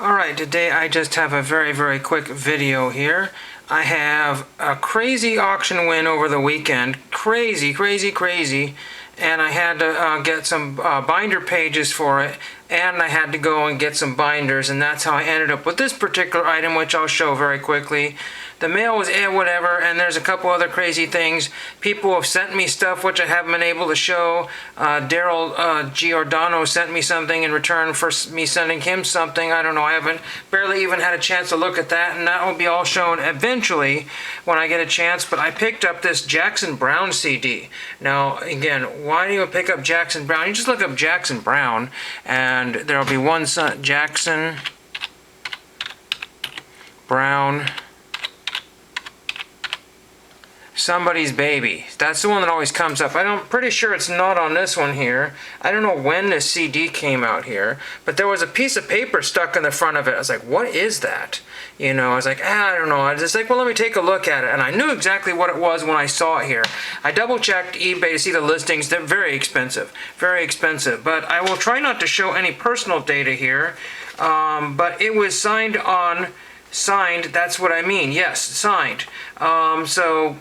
Alright, today I just have a very quick video here. I have a crazy auction win over the weekend. Crazy. And I had to get some binder pages for it, and I had to go and get some binders, and that's how I ended up with this particular item, which I'll show very quickly. The mail was whatever, and there's a couple other crazy things. People have sent me stuff which I haven't been able to show. Daryl Giordano sent me something in return for me sending him something. I don't know, I haven't barely even had a chance to look at that, and that will be all shown eventually when I get a chance. But I picked up this Jackson Browne CD. Now, again, why do you pick up Jackson Browne? You just look up Jackson Browne, and there'll be one son, Jackson Browne, Somebody's Baby. That's the one that always comes up. I'm pretty sure it's not on this one here. I don't know when this CD came out here, but there was a piece of paper stuck in the front of it. I was like, what is that? You know, I was like, I don't know. I was just like, well, let me take a look at it. And I knew exactly what it was when I saw it here. I double-checked eBay to see the listings. They're very expensive. But I will try not to show any personal data here. But it was signed, that's what I mean. Yes, signed. So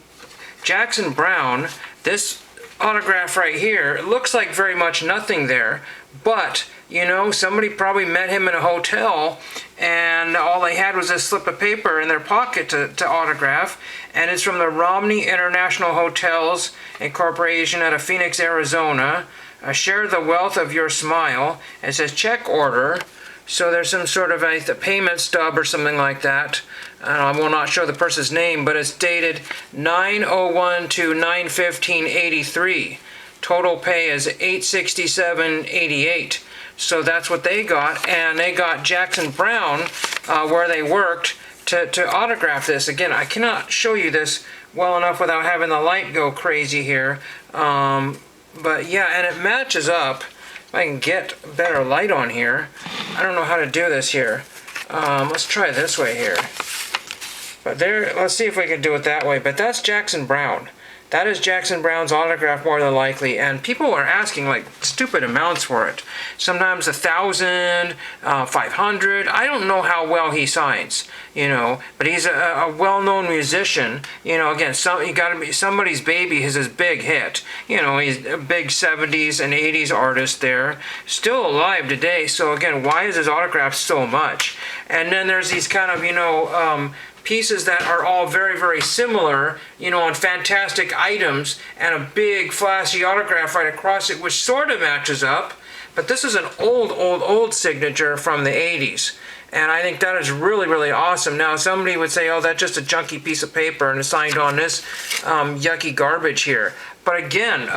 Jackson Browne, this autograph right here, it looks like very much nothing there, but you know, somebody probably met him in a hotel and all they had was this slip of paper in their pocket to autograph, and it's from the Romney International Hotels Incorporation out of Phoenix, Arizona. Share the wealth of your smile. It says check order. So there's some sort of a payment stub or something like that. I will not show the person's name, but it's dated 9/01 to 9/15/83. Total pay is $867.88. So that's what they got, and they got Jackson Browne where they worked to autograph this. Again, I cannot show you this well enough without having the light go crazy here. But yeah, and it matches up. If I can get better light on here. I don't know how to do this here. Let's try it this way here. But there, let's see if we can do it that way. But that's Jackson Browne. That is Jackson Browne's autograph more than likely, and people are asking like stupid amounts for it. Sometimes 1,000, 500. I don't know how well he signs, you know, but he's a well-known musician. You know, again, you got to be Somebody's Baby is his big hit. You know, he's a big 70s and 80s artist there, still alive today. So again, why is his autograph so much? And then there's these kind of, you know, pieces that are all very similar, you know, on fantastic items, and a big flashy autograph right across it, which sort of matches up. But this is an old signature from the 80s. And I think that is really awesome. Now, somebody would say, oh, that's just a junky piece of paper and it's signed on this yucky garbage here. But again,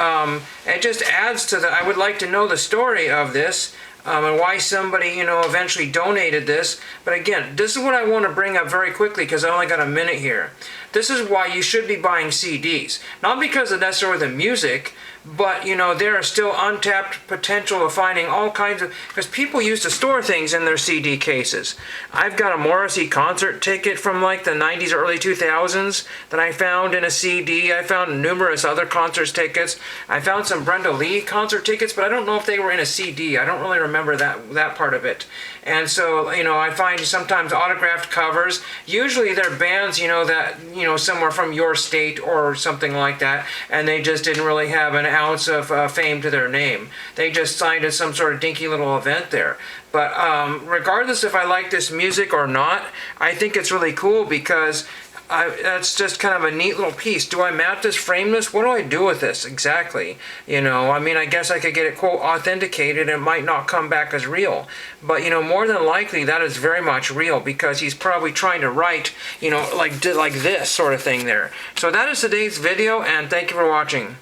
it just adds to the, I would like to know the story of this. And why somebody, you know, eventually donated this. But again, this is what I want to bring up very quickly because I only got a minute here. This is why you should be buying CDs. Not because of necessarily the music, but, you know, there are still untapped potential of finding all kinds of, because people used to store things in their CD cases. I've got a Morrissey concert ticket from like the 90s or early 2000s that I found in a CD. I found numerous other concert tickets. I found some Brenda Lee concert tickets, but I don't know if they were in a CD. I don't really remember that part of it. And so, you know, I find sometimes autographed covers. Usually they're bands, you know, that, you know, somewhere from your state or something like that, and they just didn't really have an ounce of fame to their name. They just signed at some sort of dinky little event there. But regardless if I like this music or not, I think it's really cool because that's just kind of a neat little piece. Do I mount this, frame this? What do I do with this exactly? You know, I mean, I guess I could get it, quote, authenticated, and it might not come back as real. But, you know, more than likely that is very much real because he's probably trying to write, you know, like this sort of thing there. So that is today's video, and thank you for watching.